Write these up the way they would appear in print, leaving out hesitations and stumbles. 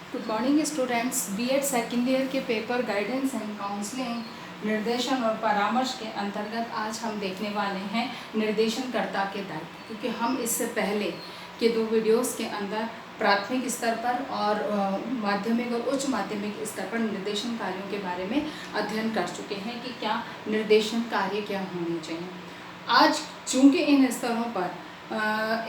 Good morning students. BEd second year के paper guidance and counselling निर्देशन और परामर्श के अंतर्गत आज हम देखने वाले हैं निर्देशनकर्ता के दायित्व, क्योंकि हम इससे पहले के दो वीडियोस के अंदर प्राथमिक स्तर पर और माध्यमिक और उच्च माध्यमिक स्तर पर निर्देशन कार्यों के बारे में अध्ययन कर चुके हैं कि क्या निर्देशन कार्य क्या होने चाहिए। आज चूँकि इन स्तरों पर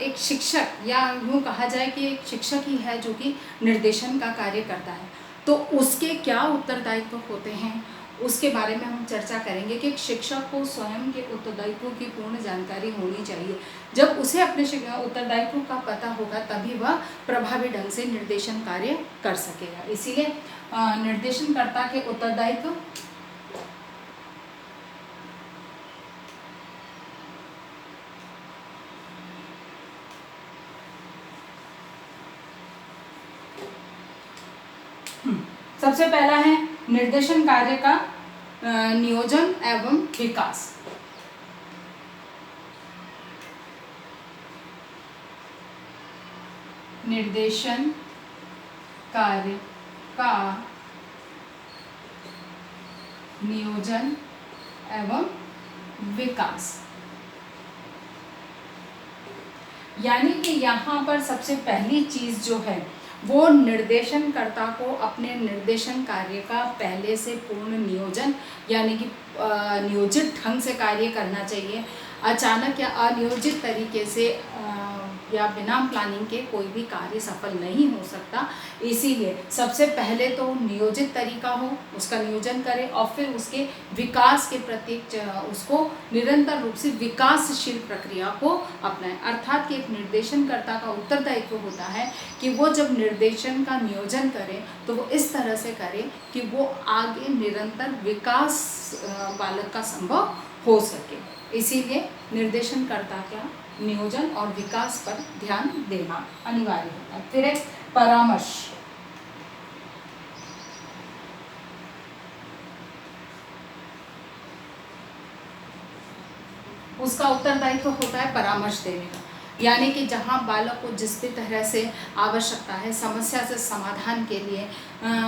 एक शिक्षक या यूँ कहा जाए कि एक शिक्षक ही है जो कि निर्देशन का कार्य करता है, तो उसके क्या उत्तरदायित्व होते हैं उसके बारे में हम चर्चा करेंगे कि एक शिक्षक को स्वयं के उत्तरदायित्वों की पूर्ण जानकारी होनी चाहिए। जब उसे अपने उत्तरदायित्व का पता होगा तभी वह प्रभावी ढंग से निर्देशन कार्य कर सकेगा। इसीलिए निर्देशनकर्ता के उत्तरदायित्व सबसे पहला है निर्देशन कार्य का नियोजन एवं विकास। निर्देशन कार्य का नियोजन एवं विकास, यानी कि यहाँ पर सबसे पहली चीज जो है वो निर्देशनकर्ता को अपने निर्देशन कार्य का पहले से पूर्ण नियोजन यानी कि नियोजित ढंग से कार्य करना चाहिए। अचानक या अनियोजित तरीके से या बिना प्लानिंग के कोई भी कार्य सफल नहीं हो सकता। इसीलिए सबसे पहले तो नियोजित तरीका हो, उसका नियोजन करें और फिर उसके विकास के प्रति उसको निरंतर रूप से विकासशील प्रक्रिया को अपनाएं। अर्थात कि एक निर्देशनकर्ता का उत्तरदायित्व होता है कि वो जब निर्देशन का नियोजन करें तो वो इस तरह से करें कि वो आगे निरंतर विकास बालक का संभव हो सके। इसीलिए निर्देशनकर्ता का नियोजन और विकास पर ध्यान देना अनिवार्य होता है। फिर एक परामर्श, उसका उत्तरदायित्व होता है परामर्श देने का, यानी कि जहाँ बालक को जिस भी तरह से आवश्यकता है समस्या से समाधान के लिए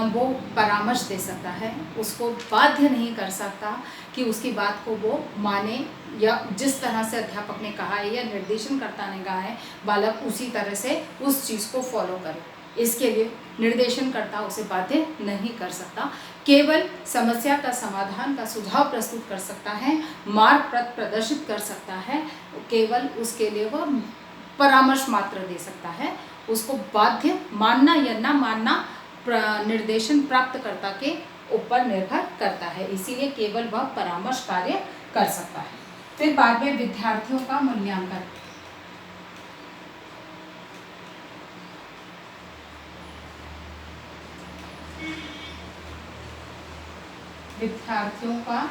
वो परामर्श दे सकता है, उसको बाध्य नहीं कर सकता कि उसकी बात को वो माने या जिस तरह से अध्यापक ने कहा है या निर्देशनकर्ता ने कहा है बालक उसी तरह से उस चीज़ को फॉलो करे। इसके लिए निर्देशनकर्ता उसे बाध्य नहीं कर सकता, केवल समस्या का समाधान का सुझाव प्रस्तुत कर सकता है, मार्ग प्रदर्शित कर सकता है, केवल उसके लिए वह परामर्श मात्र दे सकता है। उसको बाध्य मानना या न मानना निर्देशन प्राप्तकर्ता के ऊपर निर्भर करता है, इसीलिए केवल वह परामर्श कार्य कर सकता है। फिर बाद में विद्यार्थियों का मूल्यांकन, विद्यार्थियों का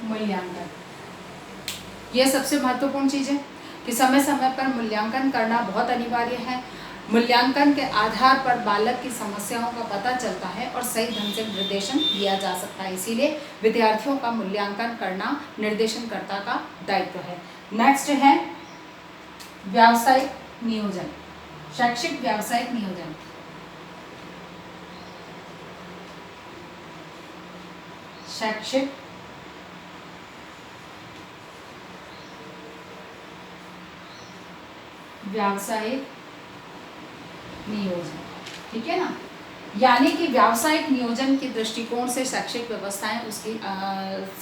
मूल्यांकन यह सबसे महत्वपूर्ण चीज़ है कि समय समय पर मूल्यांकन करना बहुत अनिवार्य है। मूल्यांकन के आधार पर बालक की समस्याओं का पता चलता है और सही ढंग से निर्देशन दिया जा सकता है। इसीलिए विद्यार्थियों का मूल्यांकन करना निर्देशनकर्ता का दायित्व है। नेक्स्ट है व्यावसायिक नियोजन, शैक्षिक व्यावसायिक नियोजन। शैक्षिक व्यावसायिक नियोजन, ठीक है ना, यानी कि व्यावसायिक नियोजन के दृष्टिकोण से शैक्षिक व्यवस्थाएं उसकी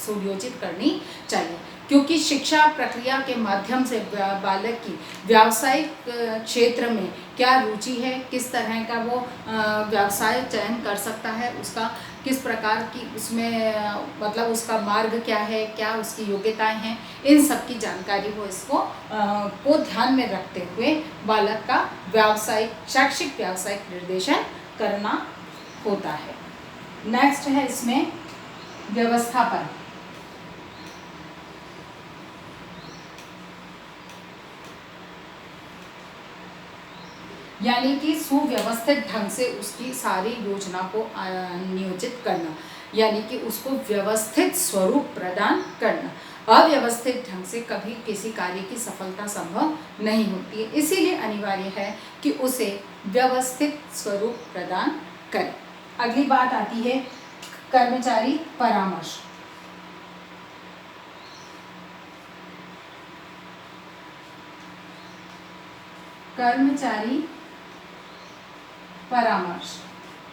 सुनियोजित करनी चाहिए, क्योंकि शिक्षा प्रक्रिया के माध्यम से बालक की व्यावसायिक क्षेत्र में क्या रुचि है, किस तरह का वो व्यवसाय चयन कर सकता है, उसका किस प्रकार की उसमें मतलब उसका मार्ग क्या है, क्या उसकी योग्यताएं हैं, इन सब की जानकारी वो इसको को ध्यान में रखते हुए बालक का शैक्षिक व्यावसायिक निर्देशन करना होता है। नेक्स्ट है इसमें व्यवस्थापन, यानी कि सुव्यवस्थित ढंग से उसकी सारी योजना को नियोजित करना, यानी कि उसको व्यवस्थित स्वरूप प्रदान करना। अव्यवस्थित ढंग से कभी किसी कार्य की सफलता संभव नहीं होती है। इसीलिए अनिवार्य है कि उसे व्यवस्थित स्वरूप प्रदान करें। अगली बात आती है कर्मचारी परामर्श। कर्मचारी परामर्श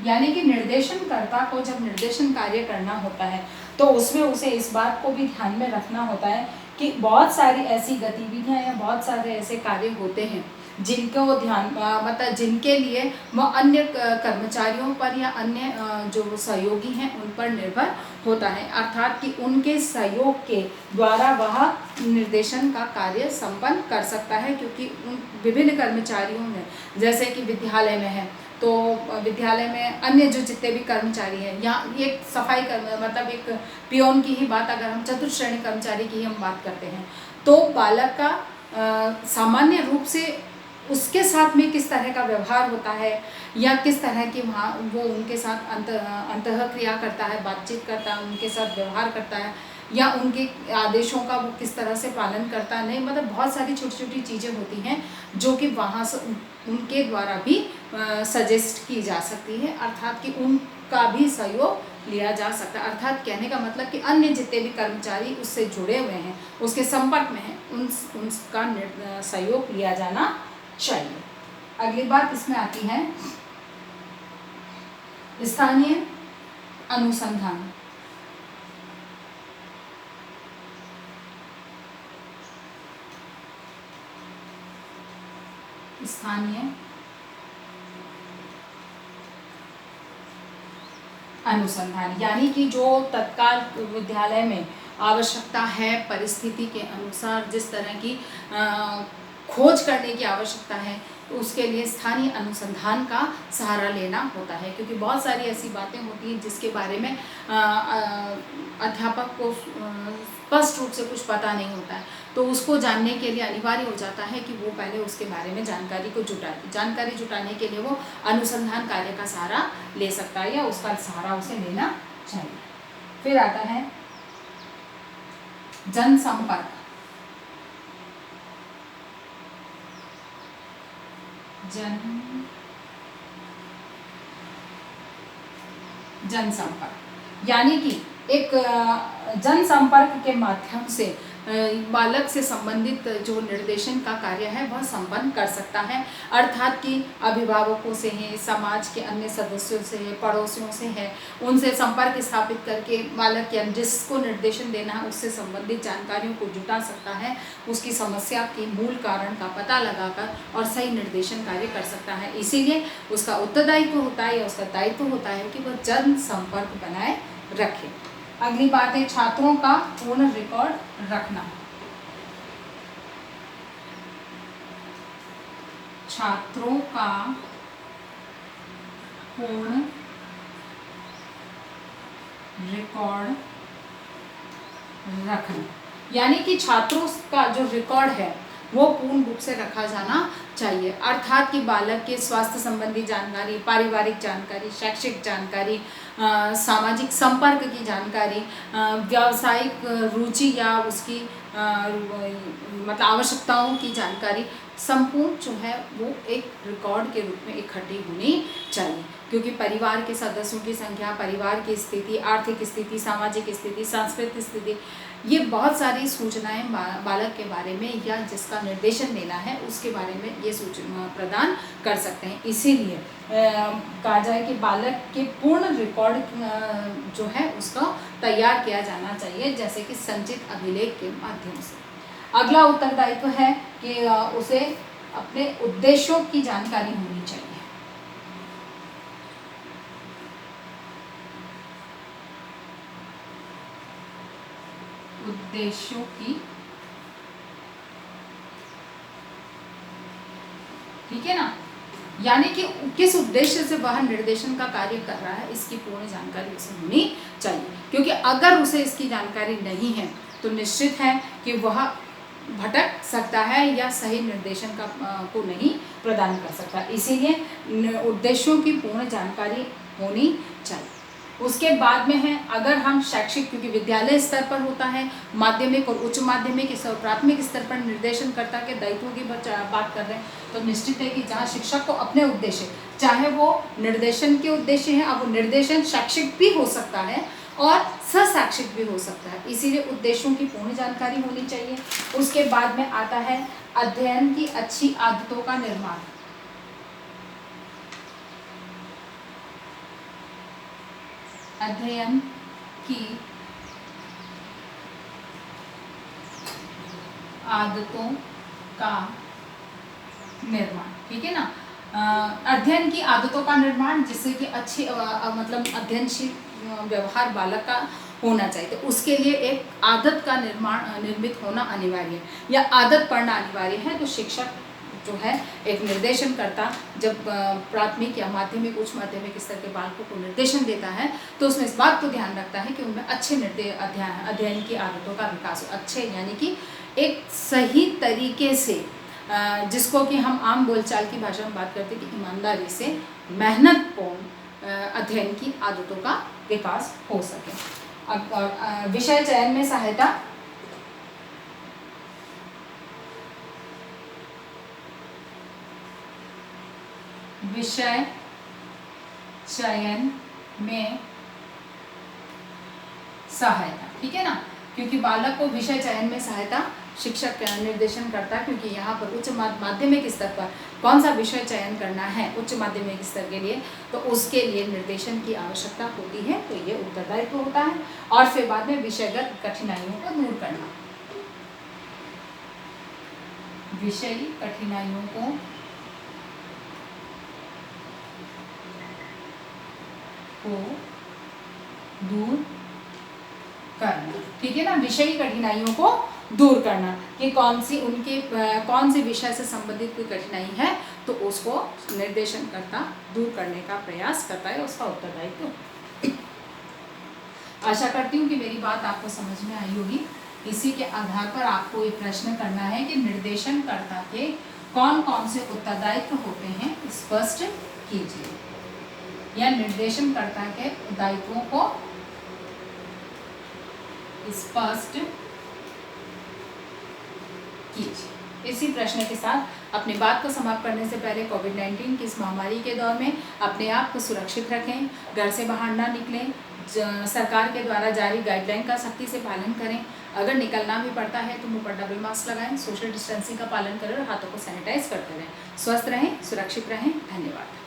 यानी कि निर्देशनकर्ता को जब निर्देशन कार्य करना होता है तो उसमें उसे इस बात को भी ध्यान में रखना होता है कि बहुत सारी ऐसी गतिविधियां या बहुत सारे ऐसे कार्य होते हैं जिनको मतलब जिनके लिए वह अन्य कर्मचारियों पर या अन्य जो सहयोगी हैं उन पर निर्भर होता है, अर्थात कि उनके सहयोग के द्वारा वह निर्देशन का कार्य संपन्न कर सकता है। क्योंकि उन विभिन्न कर्मचारियों में, जैसे कि विद्यालय में है तो विद्यालय में अन्य जो जितने भी कर्मचारी हैं, या एक सफाई मतलब एक पियोन की ही बात, अगर हम चतुर्थ श्रेणी कर्मचारी की ही हम बात करते हैं तो बालक का सामान्य रूप से उसके साथ में किस तरह का व्यवहार होता है या किस तरह की वहाँ वो उनके साथ अंतः क्रिया करता है, बातचीत करता है, उनके साथ व्यवहार करता है, या उनके आदेशों का वो किस तरह से पालन करता है, नहीं मतलब बहुत सारी छोटी छोटी चीज़ें होती हैं जो कि वहाँ से उनके द्वारा भी सजेस्ट की जा सकती है, अर्थात कि उनका भी सहयोग लिया जा सकता है। अर्थात कहने का मतलब कि अन्य जितने भी कर्मचारी उससे जुड़े हुए हैं, उसके संपर्क में हैं, उनका सहयोग लिया जाना चाहिए। अगली बात इसमें आती है स्थानीय अनुसंधान। स्थानीय अनुसंधान यानी कि जो तत्काल विद्यालय में आवश्यकता है, परिस्थिति के अनुसार जिस तरह की खोज करने की आवश्यकता है, उसके लिए स्थानीय अनुसंधान का सहारा लेना होता है। क्योंकि बहुत सारी ऐसी बातें होती हैं जिसके बारे में अध्यापक को स्पष्ट रूप से कुछ पता नहीं होता है, तो उसको जानने के लिए अनिवार्य हो जाता है कि वो पहले उसके बारे में जानकारी जुटाने के लिए वो अनुसंधान कार्य का सहारा ले सकता है या उसका सहारा उसे लेना चाहिए। फिर आता है जनसंपर्क। जनसंपर्क यानी कि एक जनसंपर्क के माध्यम से बालक से संबंधित जो निर्देशन का कार्य है वह संपन्न कर सकता है, अर्थात कि अभिभावकों से है, समाज के अन्य सदस्यों से है, पड़ोसियों से है, उनसे संपर्क स्थापित करके बालक या जिसको निर्देशन देना है उससे संबंधित जानकारियों को जुटा सकता है, उसकी समस्या के मूल कारण का पता लगाकर और सही निर्देशन कार्य कर सकता है। इसीलिए उसका उत्तरदायित्व होता है या उसका दायित्व होता है कि वह जनसंपर्क बनाए रखे। अगली बात है छात्रों का पूर्ण रिकॉर्ड रखना। छात्रों का पूर्ण रिकॉर्ड रखना यानी कि छात्रों का जो रिकॉर्ड है वो पूर्ण रूप से रखा जाना चाहिए, अर्थात कि बालक के स्वास्थ्य संबंधी जानकारी, पारिवारिक जानकारी, शैक्षिक जानकारी, सामाजिक संपर्क की जानकारी, व्यावसायिक रुचि या उसकी मतलब आवश्यकताओं की जानकारी संपूर्ण जो है वो एक रिकॉर्ड के रूप में इकट्ठी होनी चाहिए। क्योंकि परिवार के सदस्यों की संख्या, परिवार की स्थिति, आर्थिक स्थिति, सामाजिक स्थिति, सांस्कृतिक स्थिति, ये बहुत सारी सूचनाएं बालक के बारे में या जिसका निर्देशन लेना है उसके बारे में ये सूचना प्रदान कर सकते हैं। इसीलिए कहा जाए कि बालक के पूर्ण रिकॉर्ड जो है उसका तैयार किया जाना चाहिए, जैसे कि संचित अभिलेख के माध्यम से। अगला उत्तरदायित्व है कि उसे अपने उद्देश्यों की जानकारी होनी चाहिए। उद्देश्यों की, ठीक है ना, यानी कि किस उद्देश्य से वह निर्देशन का कार्य कर रहा है इसकी पूर्ण जानकारी उसे होनी चाहिए। क्योंकि अगर उसे इसकी जानकारी नहीं है तो निश्चित है कि वह भटक सकता है या सही निर्देशन का को नहीं प्रदान कर सकता। इसीलिए उद्देश्यों की पूर्ण जानकारी होनी चाहिए। उसके बाद में है, अगर हम शैक्षिक, क्योंकि विद्यालय स्तर पर होता है, माध्यमिक और उच्च माध्यमिक और प्राथमिक स्तर पर निर्देशनकर्ता के दायित्वों की बात कर रहे हैं, तो निश्चित है कि जहाँ शिक्षक को अपने उद्देश्य, चाहे वो निर्देशन के उद्देश्य हैं, अब वो निर्देशन शैक्षिक भी हो सकता है और सशैक्षिक भी हो सकता है, इसीलिए उद्देश्यों की पूर्ण जानकारी होनी चाहिए। उसके बाद में आता है अध्ययन की अच्छी आदतों का निर्माण। अध्ययन की आदतों का निर्माण, ठीक है ना। अध्ययन की आदतों का निर्माण, जिससे कि अच्छी मतलब अध्ययनशील व्यवहार बालक का होना चाहिए, तो उसके लिए एक आदत का निर्मित होना अनिवार्य है, या आदत पड़ना अनिवार्य है। तो शिक्षक जो है, एक निर्देशन करता, जब प्राथमिक या माध्यमिक उच्च माध्यमिक स्तर के बालकों को निर्देशन देता है, तो उसमें इस बात को ध्यान रखता है कि उनमें अच्छे अध्ययन की आदतों का विकास हो। अच्छे यानी कि एक सही तरीके से, जिसको कि हम आम बोलचाल की भाषा में बात करते हैं कि ईमानदारी से, मेहनतपूर्ण अध्ययन की आदतों का विकास हो सके। अब विषय चयन में सहायता। विषय चयन में सहायता, ठीक है ना, क्योंकि बालक को विषय चयन में सहायता शिक्षक निर्देशन करता है, क्योंकि यहाँ पर उच्च माध्यमिक स्तर पर कौन सा विषय चयन करना है उच्च माध्यमिक स्तर के लिए, तो उसके लिए निर्देशन की आवश्यकता होती है, तो ये उत्तरदायित्व होता है। और फिर बाद में विषयगत कठिनाइयों को दूर करना। विषयी कठिनाइयों को दूर करना, ठीक है ना, विषयी कठिनाइयों को दूर करना कि कौन सी विषय से संबंधित कोई कठिनाई है, तो उसको निर्देशन करता दूर करने का प्रयास करता है, उसका उत्तरदायित्व। आशा करती हूँ कि मेरी बात आपको समझ में आई होगी। इसी के आधार पर आपको एक प्रश्न करना है कि निर्देशनकर्ता के कौन कौन से उत्तरदायित्व होते हैं, स्पष्ट कीजिए, या निर्देशनकर्ता के दायित्वों को स्पष्ट कीजिए। इसी प्रश्न के साथ अपनी बात को समाप्त करने से पहले कोविड-19 की इस महामारी के दौर में अपने आप को सुरक्षित रखें, घर से बाहर ना निकलें, सरकार के द्वारा जारी गाइडलाइन का सख्ती से पालन करें। अगर निकलना भी पड़ता है तो मुंह पर डबल मास्क लगाएं, सोशल डिस्टेंसिंग का पालन करें और हाथों को सैनिटाइज करते रहें। स्वस्थ रहें, सुरक्षित रहें। धन्यवाद।